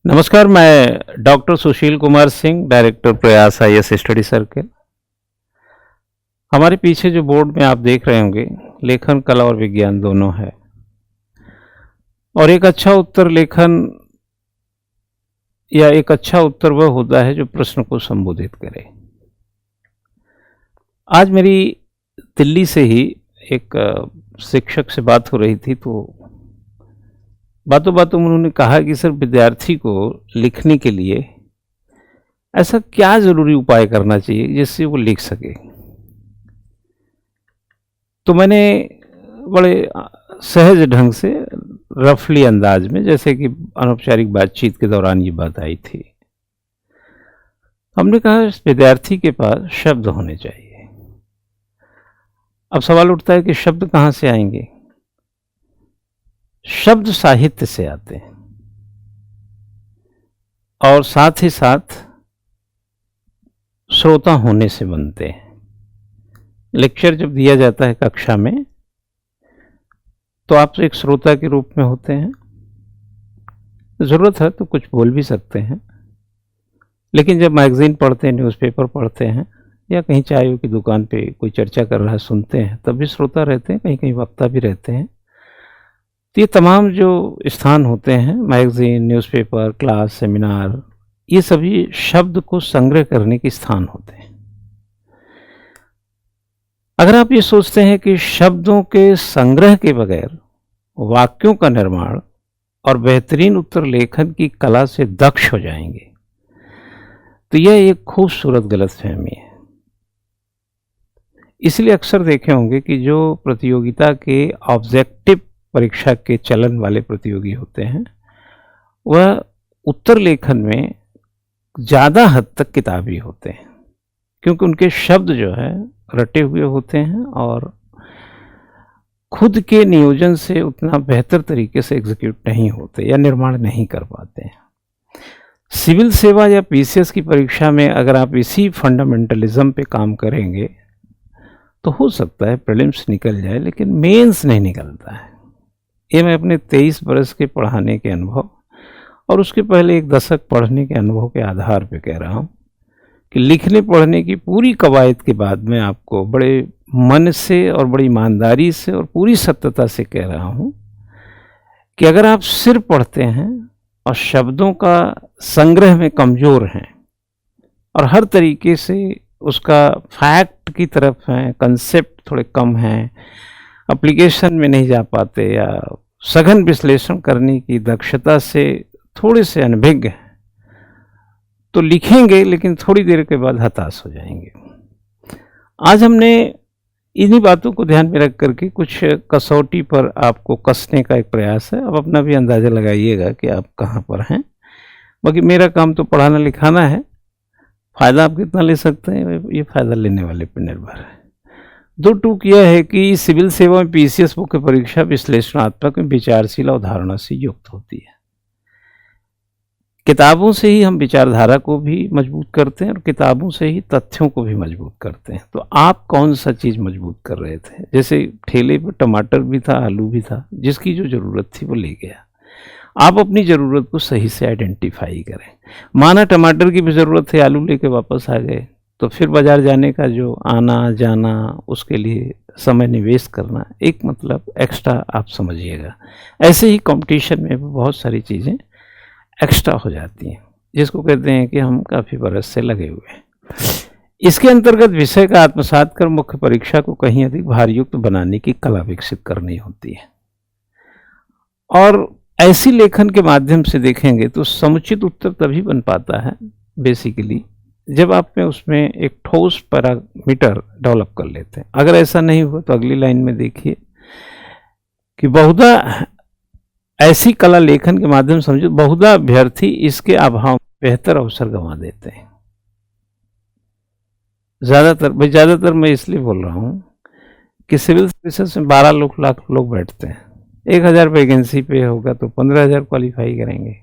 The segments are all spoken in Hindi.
नमस्कार, मैं डॉक्टर सुशील कुमार सिंह, डायरेक्टर प्रयास आईएएस स्टडी सर्किल। हमारे पीछे जो बोर्ड में आप देख रहे होंगे, लेखन कला और विज्ञान दोनों है। और एक अच्छा उत्तर लेखन या एक अच्छा उत्तर वह होता है जो प्रश्न को संबोधित करे। आज मेरी दिल्ली से ही एक शिक्षक से बात हो रही थी, तो बातों बातों में उन्होंने कहा कि सर, विद्यार्थी को लिखने के लिए ऐसा क्या ज़रूरी उपाय करना चाहिए जिससे वो लिख सके। तो मैंने बड़े सहज ढंग से, रफली अंदाज में, जैसे कि अनौपचारिक बातचीत के दौरान ये बात आई थी, हमने कहा विद्यार्थी के पास शब्द होने चाहिए। अब सवाल उठता है कि शब्द कहाँ से आएंगे। शब्द साहित्य से आते हैं और साथ ही साथ श्रोता होने से बनते हैं। लेक्चर जब दिया जाता है कक्षा में, तो आप एक श्रोता के रूप में होते हैं। ज़रूरत है तो कुछ बोल भी सकते हैं, लेकिन जब मैगज़ीन पढ़ते हैं, न्यूज़पेपर पढ़ते हैं, या कहीं चाय की दुकान पे कोई चर्चा कर रहा है सुनते हैं, तब भी श्रोता रहते हैं, कहीं कहीं वक्ता भी रहते हैं। तो ये तमाम जो स्थान होते हैं, मैगज़ीन, न्यूज़पेपर, क्लास, सेमिनार, ये सभी शब्द को संग्रह करने के स्थान होते हैं। अगर आप ये सोचते हैं कि शब्दों के संग्रह के बगैर वाक्यों का निर्माण और बेहतरीन उत्तर लेखन की कला से दक्ष हो जाएंगे, तो यह एक खूबसूरत गलतफहमी है। इसलिए अक्सर देखे होंगे कि जो प्रतियोगिता के ऑब्जेक्टिव परीक्षा के चलन वाले प्रतियोगी होते हैं, वह उत्तर लेखन में ज़्यादा हद तक किताबी होते हैं, क्योंकि उनके शब्द जो है रटे हुए होते हैं और खुद के नियोजन से उतना बेहतर तरीके से एग्जीक्यूट नहीं होते या निर्माण नहीं कर पाते हैं। सिविल सेवा या पीसीएस की परीक्षा में अगर आप इसी फंडामेंटलिज्म पे काम करेंगे तो हो सकता है प्रीलिम्स निकल जाए, लेकिन मेंस नहीं निकलता है। ये मैं अपने 23 बरस के पढ़ाने के अनुभव और उसके पहले एक दशक पढ़ने के अनुभव के आधार पे कह रहा हूँ कि लिखने पढ़ने की पूरी कवायद के बाद मैं आपको बड़े मन से और बड़ी ईमानदारी से और पूरी सत्यता से कह रहा हूँ कि अगर आप सिर्फ पढ़ते हैं और शब्दों का संग्रह में कमज़ोर हैं और हर तरीके से उसका फैक्ट की तरफ हैं, कंसेप्ट थोड़े कम हैं, एप्लीकेशन में नहीं जा पाते, या सघन विश्लेषण करने की दक्षता से थोड़े से अनभिज्ञ हैं, तो लिखेंगे लेकिन थोड़ी देर के बाद हताश हो जाएंगे। आज हमने इन्हीं बातों को ध्यान में रख करके कुछ कसौटी पर आपको कसने का एक प्रयास है। अब अपना भी अंदाज़ा लगाइएगा कि आप कहाँ पर हैं। बाकी मेरा काम तो पढ़ाना लिखाना है, फ़ायदा आप कितना ले सकते हैं ये फ़ायदा लेने वाले पर निर्भर है। दो टूक यह है कि सिविल सेवा में पीसीएस मुख्य परीक्षा विश्लेषणात्मक में विचारशील अवधारणा से युक्त होती है। किताबों से ही हम विचारधारा को भी मजबूत करते हैं और किताबों से ही तथ्यों को भी मजबूत करते हैं। तो आप कौन सा चीज़ मजबूत कर रहे थे? जैसे ठेले पर टमाटर भी था, आलू भी था, जिसकी जो ज़रूरत थी वो ले गया। आप अपनी ज़रूरत को सही से आइडेंटिफाई करें। माना टमाटर की भी ज़रूरत है, आलू लेके वापस आ गए, तो फिर बाज़ार जाने का जो आना जाना, उसके लिए समय निवेश करना, एक मतलब एक्स्ट्रा आप समझिएगा। ऐसे ही कंपटीशन में बहुत सारी चीज़ें एक्स्ट्रा हो जाती हैं, जिसको कहते हैं कि हम काफ़ी बरस से लगे हुए हैं। इसके अंतर्गत विषय का आत्मसात कर मुख्य परीक्षा को कहीं अधिक भारयुक्त बनाने की कला विकसित करनी होती है। और ऐसी लेखन के माध्यम से देखेंगे तो समुचित उत्तर तभी बन पाता है बेसिकली जब आप में उसमें एक ठोस पैरामीटर डेवलप कर लेते हैं। अगर ऐसा नहीं हुआ तो अगली लाइन में देखिए कि बहुधा ऐसी कला लेखन के माध्यम से समझो, बहुधा अभ्यर्थी इसके अभाव बेहतर अवसर गंवा देते हैं। ज़्यादातर मैं इसलिए बोल रहा हूँ कि सिविल सर्विसेज में 12 लाख लोग बैठते हैं। 1000 वैकेंसी पे होगा तो 15,000 क्वालिफाई करेंगे।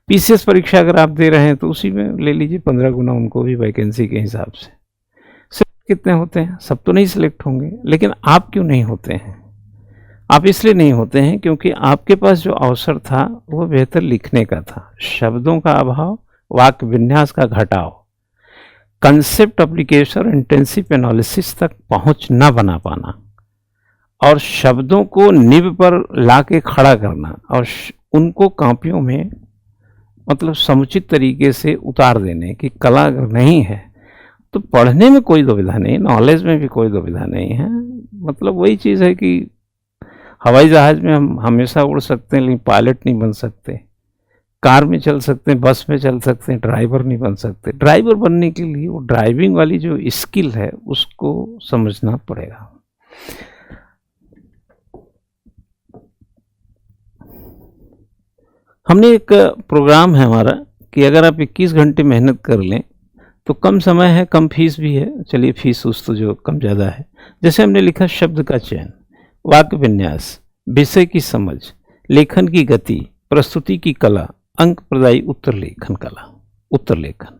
पीसीएस परीक्षा अगर आप दे रहे हैं तो उसी में ले लीजिए 15 गुना उनको भी वैकेंसी के हिसाब से। सिलेक्ट कितने होते हैं? सब तो नहीं सिलेक्ट होंगे, लेकिन आप क्यों नहीं होते हैं? आप इसलिए नहीं होते हैं क्योंकि आपके पास जो अवसर था वो बेहतर लिखने का था। शब्दों का अभाव, वाक्य विन्यास का घटाव, कंसेप्ट एप्लीकेशन और इंटेंसिव एनालिसिस तक पहुंच न बना पाना और शब्दों को निब पर ला के खड़ा करना और उनको कॉपियों में मतलब समुचित तरीके से उतार देने की कला अगर नहीं है तो पढ़ने में कोई दुविधा नहीं, नॉलेज में भी कोई दुविधा नहीं है। मतलब वही चीज़ है कि हवाई जहाज़ में हम हमेशा उड़ सकते हैं लेकिन पायलट नहीं बन सकते, कार में चल सकते हैं, बस में चल सकते हैं, ड्राइवर नहीं बन सकते। ड्राइवर बनने के लिए वो ड्राइविंग वाली जो स्किल है उसको समझना पड़ेगा। हमने एक प्रोग्राम है हमारा कि अगर आप 21 घंटे मेहनत कर लें तो कम समय है, कम फीस भी है। चलिए फीस उस तो जो कम ज़्यादा है। जैसे हमने लिखा शब्द का चयन, वाक्य विन्यास, विषय की समझ, लेखन की गति, प्रस्तुति की कला, अंक प्रदायी उत्तर लेखन कला, उत्तर लेखन।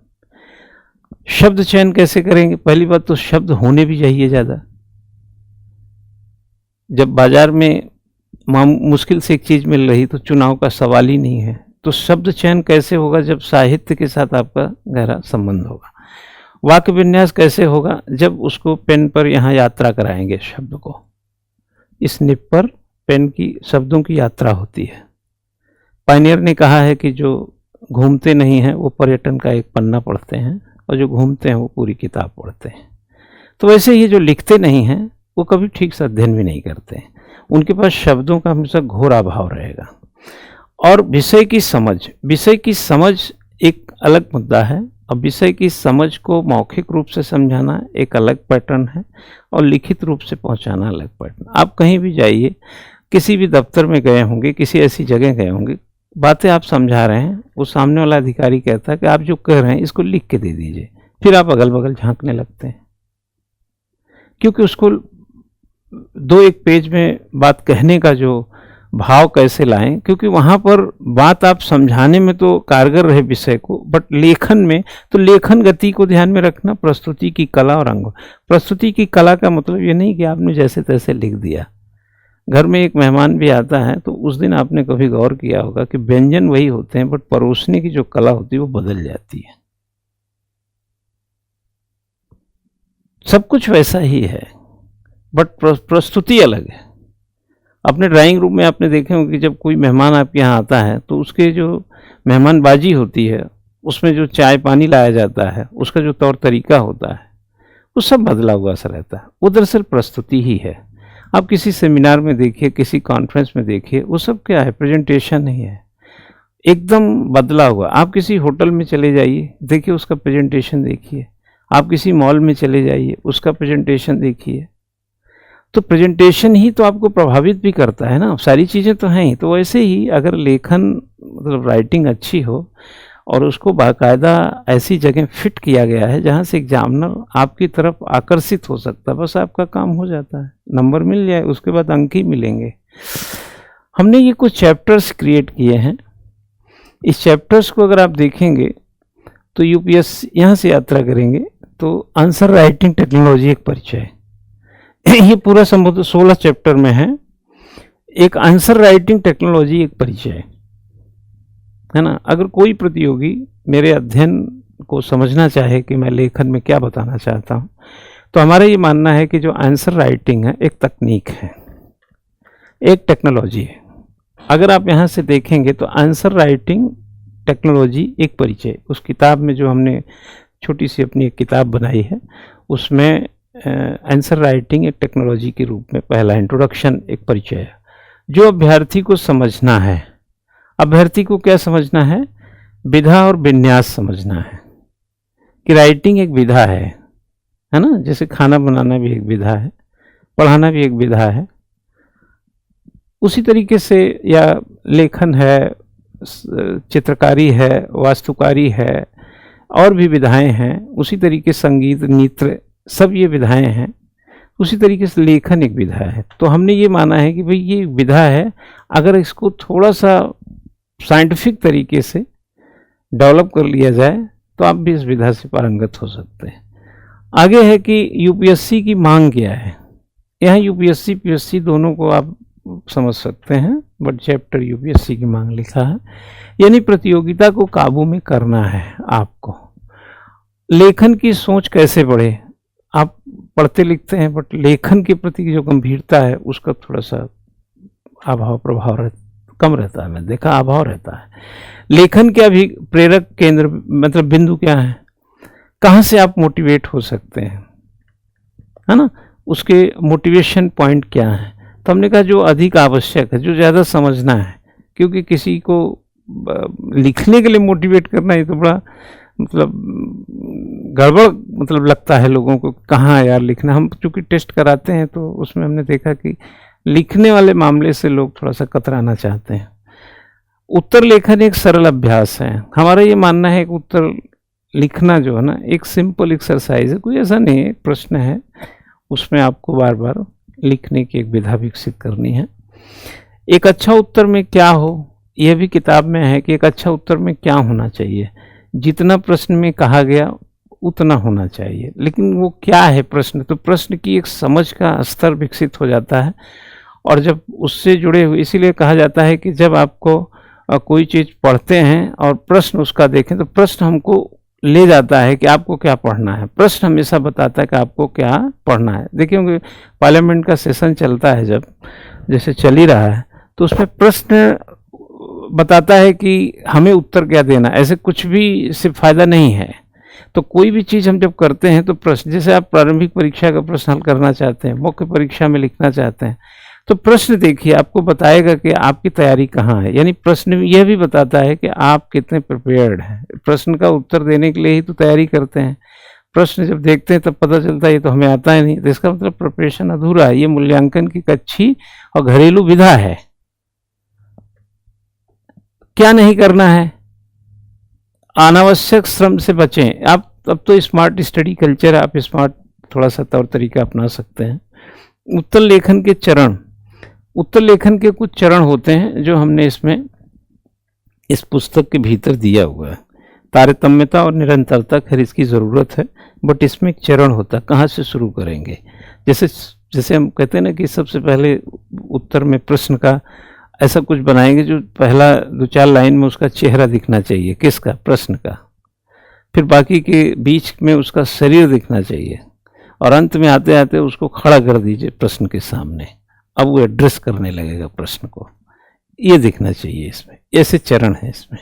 शब्द चयन कैसे करेंगे? पहली बात तो शब्द होने भी चाहिए ज़्यादा। जब बाजार में मुश्किल से एक चीज़ मिल रही तो चुनाव का सवाल ही नहीं है। तो शब्द चयन कैसे होगा? जब साहित्य के साथ आपका गहरा संबंध होगा। वाक्य विन्यास कैसे होगा? जब उसको पेन पर यहाँ यात्रा कराएंगे शब्द को, इस निब पर पेन की शब्दों की यात्रा होती है। पायनियर ने कहा है कि जो घूमते नहीं हैं वो पर्यटन का एक पन्ना पढ़ते हैं और जो घूमते हैं वो पूरी किताब पढ़ते हैं। तो वैसे ही जो लिखते नहीं हैं वो कभी ठीक से अध्ययन भी नहीं करते हैं। उनके पास शब्दों का हमेशा घोर अभाव रहेगा। और विषय की समझ एक अलग मुद्दा है। अब विषय की समझ को मौखिक रूप से समझाना एक अलग पैटर्न है और लिखित रूप से पहुंचाना अलग पैटर्न। आप कहीं भी जाइए, किसी भी दफ्तर में गए होंगे, किसी ऐसी जगह गए होंगे, बातें आप समझा रहे हैं, वो सामने वाला अधिकारी कहता है कि आप जो कह रहे हैं इसको लिख के दे दीजिए। फिर आप अगल बगल झांकने लगते हैं क्योंकि उसको 2-1 पेज में बात कहने का जो भाव कैसे लाएं, क्योंकि वहाँ पर बात आप समझाने में तो कारगर रहे विषय को, बट लेखन में तो लेखन गति को ध्यान में रखना, प्रस्तुति की कला और अंग। प्रस्तुति की कला का मतलब ये नहीं कि आपने जैसे तैसे लिख दिया। घर में एक मेहमान भी आता है तो उस दिन आपने कभी गौर किया होगा कि व्यंजन वही होते हैं बट परोसने की जो कला होती है वो बदल जाती है। सब कुछ वैसा ही है बट प्रस्तुति अलग है। अपने ड्राइंग रूम में आपने देखे होंगे कि जब कोई मेहमान आपके यहाँ आता है तो उसके जो मेहमानबाजी होती है, उसमें जो चाय पानी लाया जाता है, उसका जो तौर तरीका होता है, वो सब बदला हुआ सा रहता है। वो दरअसल प्रस्तुति ही है। आप किसी सेमिनार में देखिए, किसी कॉन्फ्रेंस में देखिए, वो सब क्या है? प्रेजेंटेशन नहीं है, एकदम बदला हुआ। आप किसी होटल में चले जाइए, देखिए उसका प्रेजेंटेशन देखिए। आप किसी मॉल में चले जाइए, उसका प्रेजेंटेशन देखिए। तो प्रेजेंटेशन ही तो आपको प्रभावित भी करता है ना। सारी चीज़ें तो हैं ही। तो वैसे ही अगर लेखन मतलब राइटिंग अच्छी हो और उसको बाकायदा ऐसी जगह फिट किया गया है जहाँ से एग्जामिनर आपकी तरफ आकर्षित हो सकता है, बस आपका काम हो जाता है, नंबर मिल जाए, उसके बाद अंक ही मिलेंगे। हमने ये कुछ चैप्टर्स क्रिएट किए हैं। इस चैप्टर्स को अगर आप देखेंगे तो यूपीएससी यहाँ से यात्रा करेंगे तो आंसर राइटिंग टेक्नोलॉजी एक परिचय, ये पूरा संबोधन 16 चैप्टर में है। एक आंसर राइटिंग टेक्नोलॉजी एक परिचय है ना। अगर कोई प्रतियोगी मेरे अध्ययन को समझना चाहे कि मैं लेखन में क्या बताना चाहता हूं, तो हमारा ये मानना है कि जो आंसर राइटिंग है एक तकनीक है, एक टेक्नोलॉजी है। अगर आप यहाँ से देखेंगे तो आंसर राइटिंग टेक्नोलॉजी एक परिचय, उस किताब में जो हमने छोटी सी अपनी एक किताब बनाई है उसमें आंसर राइटिंग एक टेक्नोलॉजी के रूप में पहला इंट्रोडक्शन एक परिचय है। जो अभ्यर्थी को समझना है, अभ्यर्थी को क्या समझना है? विधा और विन्यास समझना है कि राइटिंग एक विधा है ना। जैसे खाना बनाना भी एक विधा है, पढ़ाना भी एक विधा है, उसी तरीके से या लेखन है, चित्रकारी है, वास्तुकारी है, और भी विधाएं हैं। उसी तरीके संगीत, नृत्य, सब ये विधाएं हैं। उसी तरीके से लेखन एक विधा है। तो हमने ये माना है कि भाई ये विधा है, अगर इसको थोड़ा सा साइंटिफिक तरीके से डेवलप कर लिया जाए तो आप भी इस विधा से पारंगत हो सकते हैं। आगे है कि यूपीएससी की मांग क्या है। यहाँ यूपीएससी पीएससी दोनों को आप समझ सकते हैं, बट चैप्टर यूपीएससी की मांग लिखा है। यानी प्रतियोगिता को काबू में करना है आपको। लेखन की सोच कैसे बढ़े? आप पढ़ते लिखते हैं, बट लेखन के प्रति जो गंभीरता है उसका थोड़ा सा अभाव प्रभाव कम रहता है। मैं देखा अभाव रहता है। लेखन क्या भी प्रेरक केंद्र मतलब बिंदु क्या है, कहाँ से आप मोटिवेट हो सकते हैं, है ना, उसके मोटिवेशन पॉइंट क्या है। तो हमने कहा जो अधिक आवश्यक है, जो ज़्यादा समझना है, क्योंकि किसी को लिखने के लिए मोटिवेट करना ये तो बड़ा मतलब गड़बड़ मतलब लगता है लोगों को, कहाँ यार लिखना। हम चूँकि टेस्ट कराते हैं तो उसमें हमने देखा कि लिखने वाले मामले से लोग थोड़ा सा कतराना चाहते हैं। उत्तर लेखन एक सरल अभ्यास है। हमारा ये मानना है कि उत्तर लिखना जो है ना एक सिंपल एक्सरसाइज है, कोई ऐसा नहीं है, एक प्रश्न है, उसमें आपको बार बार लिखने की एक विधा विकसित करनी है। एक अच्छा उत्तर में क्या हो, यह भी किताब में है कि एक अच्छा उत्तर में क्या होना चाहिए। जितना प्रश्न में कहा गया उतना होना चाहिए, लेकिन वो क्या है प्रश्न, तो प्रश्न की एक समझ का स्तर विकसित हो जाता है। और जब उससे जुड़े हुए, इसीलिए कहा जाता है कि जब आपको कोई चीज़ पढ़ते हैं और प्रश्न उसका देखें तो प्रश्न हमको ले जाता है कि आपको क्या पढ़ना है। प्रश्न हमेशा बताता है कि आपको क्या पढ़ना है। देखिए पार्लियामेंट का सेशन चलता है, जब जैसे चल ही रहा है, तो उसमें प्रश्न बताता है कि हमें उत्तर क्या देना। ऐसे कुछ भी सिर्फ फायदा नहीं है। तो कोई भी चीज़ हम जब करते हैं तो प्रश्न, जैसे आप प्रारंभिक परीक्षा का प्रश्न हल करना चाहते हैं, मुख्य परीक्षा में लिखना चाहते हैं, तो प्रश्न देखिए आपको बताएगा कि आपकी तैयारी कहाँ है। यानी प्रश्न यह भी बताता है कि आप कितने प्रिपेयर्ड हैं। प्रश्न का उत्तर देने के लिए ही तो तैयारी करते हैं। प्रश्न जब देखते हैं तब पता चलता है ये तो हमें आता है नहीं, तो इसका मतलब प्रिपरेशन अधूरा है। ये मूल्यांकन की एक अच्छी और घरेलू विधा है। क्या नहीं करना है, अनावश्यक श्रम से बचें। आप अब तो स्मार्ट स्टडी कल्चर, आप स्मार्ट थोड़ा सा तौर तरीका अपना सकते हैं। उत्तर लेखन के चरण, उत्तर लेखन के कुछ चरण होते हैं जो हमने इसमें इस पुस्तक के भीतर दिया हुआ है। तारतम्यता और निरंतरता, खैर इसकी ज़रूरत है, बट इसमें एक चरण होता है, कहाँ से शुरू करेंगे। जैसे हम कहते हैं ना कि सबसे पहले उत्तर में प्रश्न का ऐसा कुछ बनाएंगे जो पहला 2-4 लाइन में उसका चेहरा दिखना चाहिए, किसका, प्रश्न का। फिर बाकी के बीच में उसका शरीर दिखना चाहिए, और अंत में आते आते उसको खड़ा कर दीजिए प्रश्न के सामने। अब वो एड्रेस करने लगेगा प्रश्न को, ये दिखना चाहिए इसमें। ऐसे चरण है इसमें।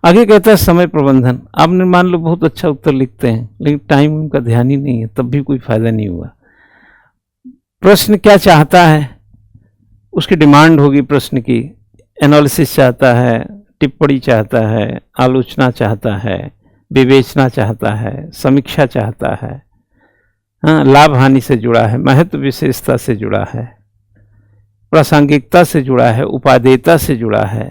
आगे कहता है समय प्रबंधन। आपने मान लो बहुत अच्छा उत्तर लिखते हैं, लेकिन टाइम उनका ध्यान ही नहीं है, तब भी कोई फायदा नहीं हुआ। प्रश्न क्या चाहता है, उसकी डिमांड होगी प्रश्न की। एनालिसिस चाहता है, टिप्पणी चाहता है, आलोचना चाहता है, विवेचना चाहता है, समीक्षा चाहता है, हाँ, लाभ हानि से जुड़ा है, महत्व विशेषता से जुड़ा है, प्रासंगिकता से जुड़ा है, उपादेयता से जुड़ा है,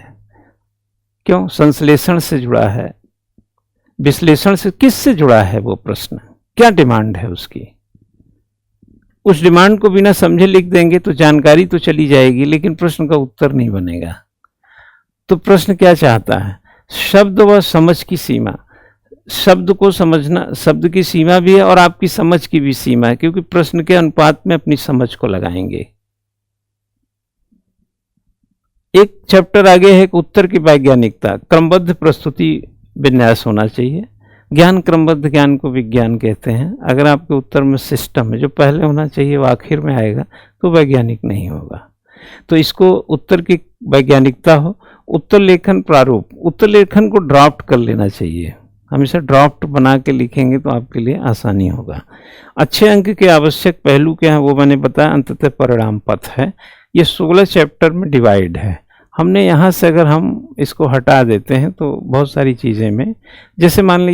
क्यों, संश्लेषण से जुड़ा है, विश्लेषण से, किससे जुड़ा है वो प्रश्न, क्या डिमांड है उसकी। उस डिमांड को बिना समझे लिख देंगे तो जानकारी तो चली जाएगी, लेकिन प्रश्न का उत्तर नहीं बनेगा। तो प्रश्न क्या चाहता है, शब्द व समझ की सीमा। शब्द को समझना, शब्द की सीमा भी है और आपकी समझ की भी सीमा है, क्योंकि प्रश्न के अनुपात में अपनी समझ को लगाएंगे। एक चैप्टर आगे है उत्तर की वैज्ञानिकता। क्रमबद्ध प्रस्तुति विन्यास होना चाहिए। ज्ञान, क्रमबद्ध ज्ञान को विज्ञान कहते हैं। अगर आपके उत्तर में सिस्टम है, जो पहले होना चाहिए वो आखिर में आएगा, तो वैज्ञानिक नहीं होगा। तो इसको उत्तर की वैज्ञानिकता हो। उत्तर लेखन प्रारूप, उत्तर लेखन को ड्राफ्ट कर लेना चाहिए। हमेशा ड्राफ्ट बना के लिखेंगे तो आपके लिए आसानी होगा। अच्छे अंक के आवश्यक पहलू क्या है वो मैंने बताया। अंततः परिणाम पथ है। ये 16 चैप्टर में डिवाइड है। हमने यहाँ से अगर हम इसको हटा देते हैं तो बहुत सारी चीज़ें में, जैसे मान ली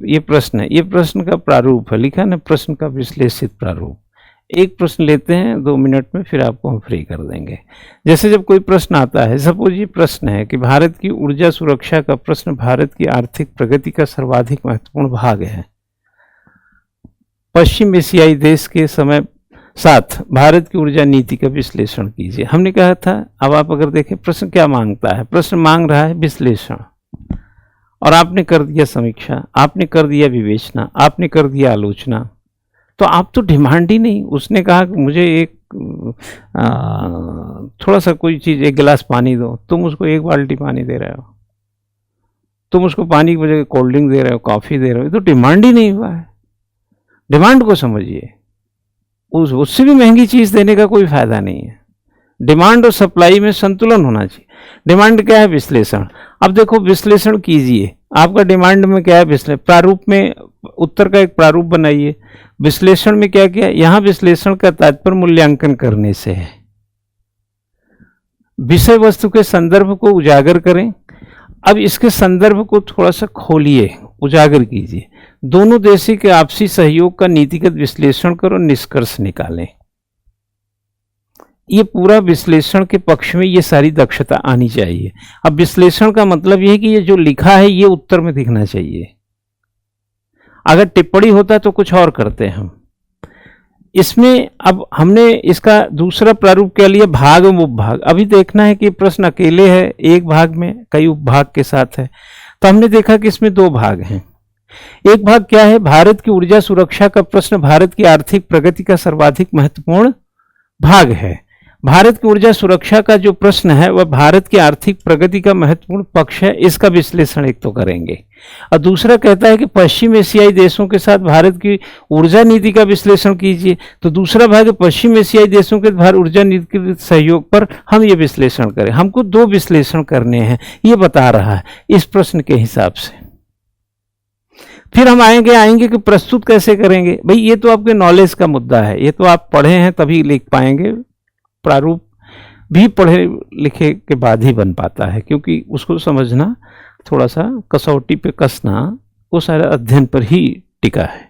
ये प्रश्न है, ये प्रश्न का प्रारूप है, लिखा ना, प्रश्न का विश्लेषित प्रारूप। एक प्रश्न लेते हैं 2 मिनट में, फिर आपको हम फ्री कर देंगे। जैसे जब कोई प्रश्न आता है, सपोज ये प्रश्न है कि भारत की ऊर्जा सुरक्षा का प्रश्न भारत की आर्थिक प्रगति का सर्वाधिक महत्वपूर्ण भाग है। पश्चिम एशियाई देश के समय साथ भारत की ऊर्जा नीति का विश्लेषण कीजिए। हमने कहा था, अब आप अगर देखें प्रश्न क्या मांगता है, प्रश्न मांग रहा है विश्लेषण, और आपने कर दिया समीक्षा, आपने कर दिया विवेचना, आपने कर दिया आलोचना, तो आप तो डिमांड ही नहीं। उसने कहा कि मुझे एक थोड़ा सा कोई चीज़, एक गिलास पानी दो, तुम उसको एक बाल्टी पानी दे रहे हो, तुम उसको पानी की वजह कोल्ड ड्रिंक दे रहे हो, कॉफ़ी दे रहे हो, तो डिमांड ही नहीं हुआ है। डिमांड को समझिए, उससे भी महंगी चीज़ देने का कोई फायदा नहीं है। डिमांड और सप्लाई में संतुलन होना चाहिए। डिमांड क्या है? विश्लेषण। अब देखो, विश्लेषण कीजिए, आपका डिमांड में क्या है? विश्लेषण। प्रारूप में उत्तर का एक प्रारूप बनाइए। विश्लेषण में क्या किया? यहां विश्लेषण का तात्पर्य मूल्यांकन करने से है। विषय वस्तु के संदर्भ को उजागर करें। अब इसके संदर्भ को थोड़ा सा खोलिए, उजागर कीजिए। दोनों देशों के आपसी सहयोग का नीतिगत विश्लेषण करो, निष्कर्ष निकालें। ये पूरा विश्लेषण के पक्ष में ये सारी दक्षता आनी चाहिए। अब विश्लेषण का मतलब ये है कि ये जो लिखा है ये उत्तर में दिखना चाहिए। अगर टिप्पणी होता तो कुछ और करते हैं हम इसमें। अब हमने इसका दूसरा प्रारूप क्या लिया? भाग एवं उपभाग। अभी देखना है कि प्रश्न अकेले है, एक भाग में कई उपभाग के साथ है। तो हमने देखा कि इसमें दो भाग हैं। एक भाग क्या है? भारत की ऊर्जा सुरक्षा का प्रश्न भारत की आर्थिक प्रगति का सर्वाधिक महत्वपूर्ण भाग है। भारत की ऊर्जा सुरक्षा का जो प्रश्न है वह भारत की आर्थिक प्रगति का महत्वपूर्ण पक्ष है। इसका विश्लेषण एक तो करेंगे। और दूसरा कहता है कि पश्चिम एशियाई देशों के साथ भारत की ऊर्जा नीति का विश्लेषण कीजिए। तो दूसरा भाग है पश्चिम एशियाई देशों के भारत ऊर्जा नीति के सहयोग पर हम ये विश्लेषण करें। हमको दो विश्लेषण करने हैं, ये बता रहा है इस प्रश्न के हिसाब से। फिर हम आएंगे कि प्रस्तुत कैसे करेंगे। भाई ये तो आपके नॉलेज का मुद्दा है, ये तो आप पढ़े हैं तभी लिख पाएंगे। प्रारूप भी पढ़े लिखे के बाद ही बन पाता है, क्योंकि उसको समझना थोड़ा सा कसौटी पे कसना वो सारा अध्ययन पर ही टिका है।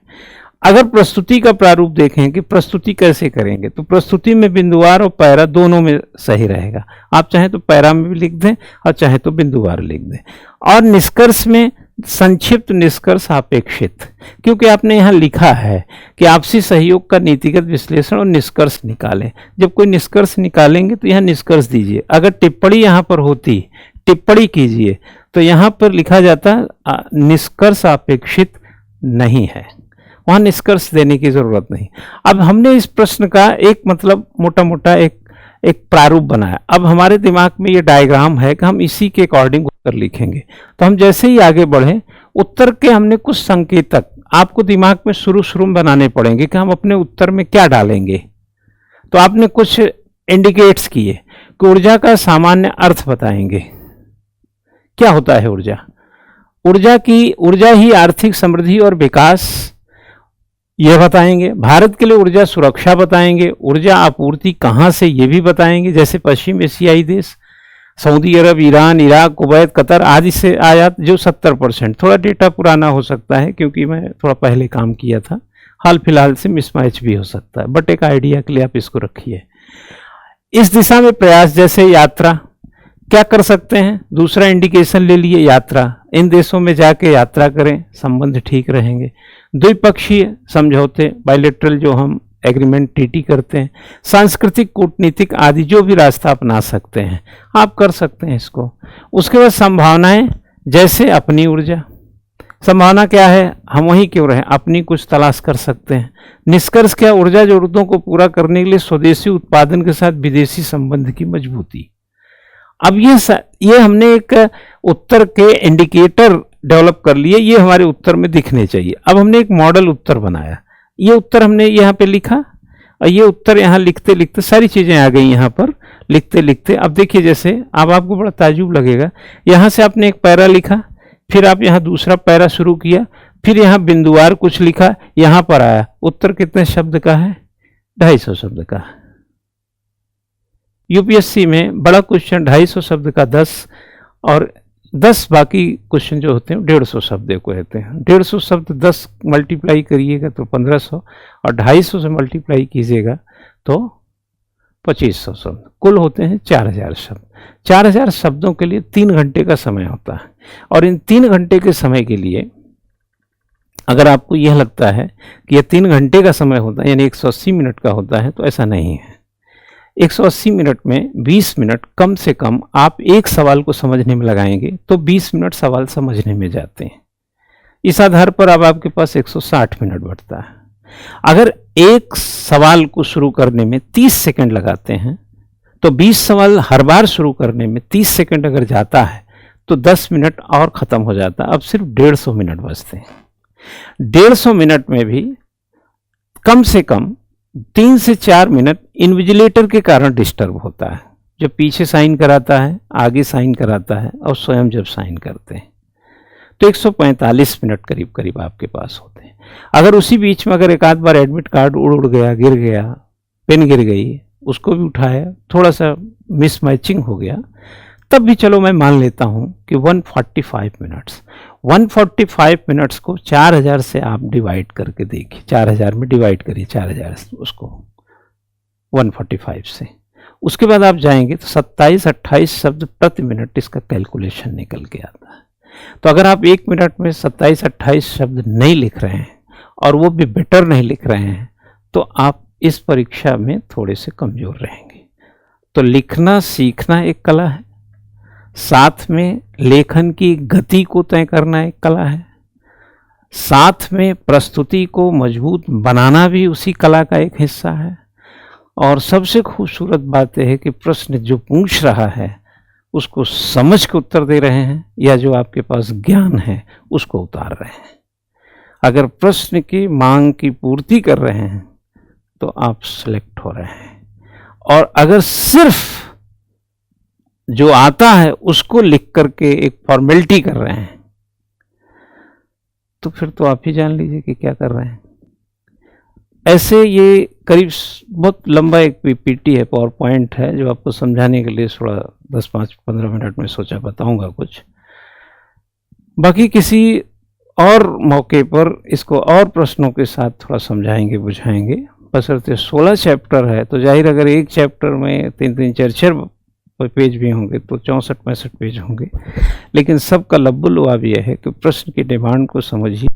अगर प्रस्तुति का प्रारूप देखें कि प्रस्तुति कैसे करेंगे, तो प्रस्तुति में बिंदुवार और पैरा दोनों में सही रहेगा। आप चाहे तो पैरा में भी लिख दें और चाहे तो बिंदुवार लिख दें। और निष्कर्ष में संक्षिप्त निष्कर्ष अपेक्षित, क्योंकि आपने यहाँ लिखा है कि आपसी सहयोग का नीतिगत विश्लेषण और निष्कर्ष निकालें। जब कोई निष्कर्ष निकालेंगे तो यहाँ निष्कर्ष दीजिए। अगर टिप्पणी यहाँ पर होती, टिप्पणी कीजिए, तो यहाँ पर लिखा जाता निष्कर्ष अपेक्षित नहीं है, वहाँ निष्कर्ष देने की जरूरत नहीं। अब हमने इस प्रश्न का एक मतलब मोटा मोटा एक प्रारूप बनाया। अब हमारे दिमाग में ये डायग्राम है कि हम इसी के अकॉर्डिंग उत्तर लिखेंगे। तो हम जैसे ही आगे बढ़े, उत्तर के हमने कुछ संकेतक आपको दिमाग में शुरू में बनाने पड़ेंगे कि हम अपने उत्तर में क्या डालेंगे। तो आपने कुछ इंडिकेट्स किए कि ऊर्जा का सामान्य अर्थ बताएंगे। क्या होता है ऊर्जा? ऊर्जा ही आर्थिक समृद्धि और विकास, यह बताएंगे। भारत के लिए ऊर्जा सुरक्षा बताएंगे। ऊर्जा आपूर्ति कहाँ से, ये भी बताएंगे। जैसे पश्चिम एशियाई देश सऊदी अरब, ईरान, इराक, कुवैत, कतर आदि से आयात जो 70%। थोड़ा डेटा पुराना हो सकता है क्योंकि मैं थोड़ा पहले काम किया था, हाल फिलहाल से मिसमैच भी हो सकता है, बट एक आइडिया के लिए आप इसको रखिए। इस दिशा में प्रयास, जैसे यात्रा क्या कर सकते हैं, दूसरा इंडिकेशन ले लिए यात्रा। इन देशों में जाके यात्रा करें, संबंध ठीक रहेंगे। द्विपक्षीय समझौते, बायलैटरल जो हम एग्रीमेंट टीटी करते हैं, सांस्कृतिक, कूटनीतिक आदि जो भी रास्ता अपना सकते हैं आप कर सकते हैं इसको। उसके बाद संभावनाएं, जैसे अपनी ऊर्जा, संभावना क्या है, हम वहीं क्यों रहें, अपनी कुछ तलाश कर सकते हैं। निष्कर्ष क्या, ऊर्जा जरूरतों को पूरा करने के लिए स्वदेशी उत्पादन के साथ विदेशी संबंध की मजबूती। अब ये हमने एक उत्तर के इंडिकेटर डेवलप कर लिए, ये हमारे उत्तर में दिखने चाहिए। अब हमने एक मॉडल उत्तर बनाया, ये उत्तर हमने यहाँ पे लिखा और ये उत्तर यहाँ लिखते लिखते सारी चीजें आ गई यहाँ पर लिखते लिखते। अब देखिए, जैसे अब आपको बड़ा ताज्जुब लगेगा, यहाँ से आपने एक पैरा लिखा, फिर आप यहाँ दूसरा पैरा शुरू किया, फिर यहाँ बिंदुवार कुछ लिखा, यहाँ पर आया। उत्तर कितने शब्द का है? 250 शब्द का। यूपीएससी में बड़ा क्वेश्चन 250 शब्द का 10 और 10 बाकी क्वेश्चन जो होते हैं 150 शब्द को कहते हैं। 150 शब्द 10 मल्टीप्लाई करिएगा तो 1500 और 250 से मल्टीप्लाई कीजिएगा तो 2500 शब्द, कुल होते हैं 4000 शब्द। 4000 शब्दों के लिए 3 घंटे का समय होता है। और इन 3 घंटे के समय के लिए अगर आपको यह लगता है कि यह 3 घंटे का समय होता है यानी 180 मिनट का होता है, तो ऐसा नहीं है। 180 मिनट में 20 मिनट कम से कम आप एक सवाल को समझने में लगाएंगे तो 20 मिनट सवाल समझने में जाते हैं। इस आधार पर अब आपके पास 160 मिनट बढ़ता है। अगर एक सवाल को शुरू करने में 30 सेकंड लगाते हैं तो 20 सवाल हर बार शुरू करने में 30 सेकंड अगर जाता है तो 10 मिनट और ख़त्म हो जाता है। अब सिर्फ 150 मिनट बचते हैं। 150 मिनट में भी कम से कम 3 से 4 मिनट इन्विजिलेटर के कारण डिस्टर्ब होता है, जो पीछे साइन कराता है, आगे साइन कराता है और स्वयं जब साइन करते हैं, तो 145 मिनट करीब करीब आपके पास होते हैं। अगर उसी बीच में अगर एक आध बार एडमिट कार्ड उड़ गया, गिर गया, पेन गिर गई, उसको भी उठाया, थोड़ा सा मिसमैचिंग हो गया, तब भी चलो मैं मान लेता हूं कि 145 मिनट्स 145 मिनट्स को 4000 से आप डिवाइड करके देखिए। 4000 में डिवाइड करिए 4000 उसको 145 से। उसके बाद आप जाएंगे तो 27-28 शब्द प्रति मिनट इसका कैलकुलेशन निकल के आता है। तो अगर आप 1 मिनट में 27-28 शब्द नहीं लिख रहे हैं और वो भी बेटर नहीं लिख रहे हैं तो आप इस परीक्षा में थोड़े से कमज़ोर रहेंगे। तो लिखना सीखना एक कला है, साथ में लेखन की गति को तय करना एक कला है, साथ में प्रस्तुति को मजबूत बनाना भी उसी कला का एक हिस्सा है। और सबसे खूबसूरत बात यह है कि प्रश्न जो पूछ रहा है उसको समझ के उत्तर दे रहे हैं या जो आपके पास ज्ञान है उसको उतार रहे हैं। अगर प्रश्न की मांग की पूर्ति कर रहे हैं तो आप सिलेक्ट हो रहे हैं, और अगर सिर्फ जो आता है उसको लिख करके एक फॉर्मेलिटी कर रहे हैं तो फिर तो आप ही जान लीजिए कि क्या कर रहे हैं। ऐसे ये करीब बहुत लंबा एक पीपीटी है, पावर पॉइंट है, जो आपको समझाने के लिए थोड़ा 10-15 मिनट में सोचा बताऊंगा कुछ। बाकी किसी और मौके पर इसको और प्रश्नों के साथ थोड़ा समझाएंगे बुझाएंगे। बशर्ते 16 चैप्टर है तो जाहिर अगर एक चैप्टर में 3-3, 4-4 पेज भी होंगे तो 64-65 पेज होंगे। लेकिन सबका लब्बु लुआब यह है कि प्रश्न की डिमांड को समझिए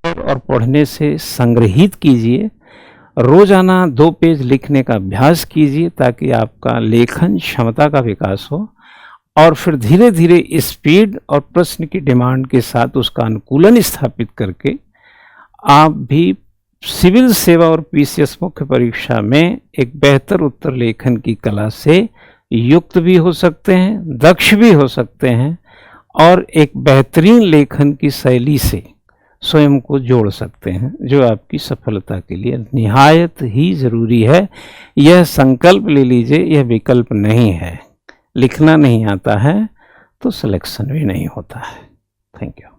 और पढ़ने से संग्रहित कीजिए। रोजाना 2 पेज लिखने का अभ्यास कीजिए ताकि आपका लेखन क्षमता का विकास हो, और फिर धीरे धीरे स्पीड और प्रश्न की डिमांड के साथ उसका अनुकूलन स्थापित करके आप भी सिविल सेवा और पीसीएस मुख्य परीक्षा में एक बेहतर उत्तर लेखन की कला से युक्त भी हो सकते हैं, दक्ष भी हो सकते हैं, और एक बेहतरीन लेखन की शैली से स्वयं को जोड़ सकते हैं, जो आपकी सफलता के लिए निहायत ही ज़रूरी है। यह संकल्प ले लीजिए, यह विकल्प नहीं है। लिखना नहीं आता है तो सिलेक्शन भी नहीं होता है। Thank you.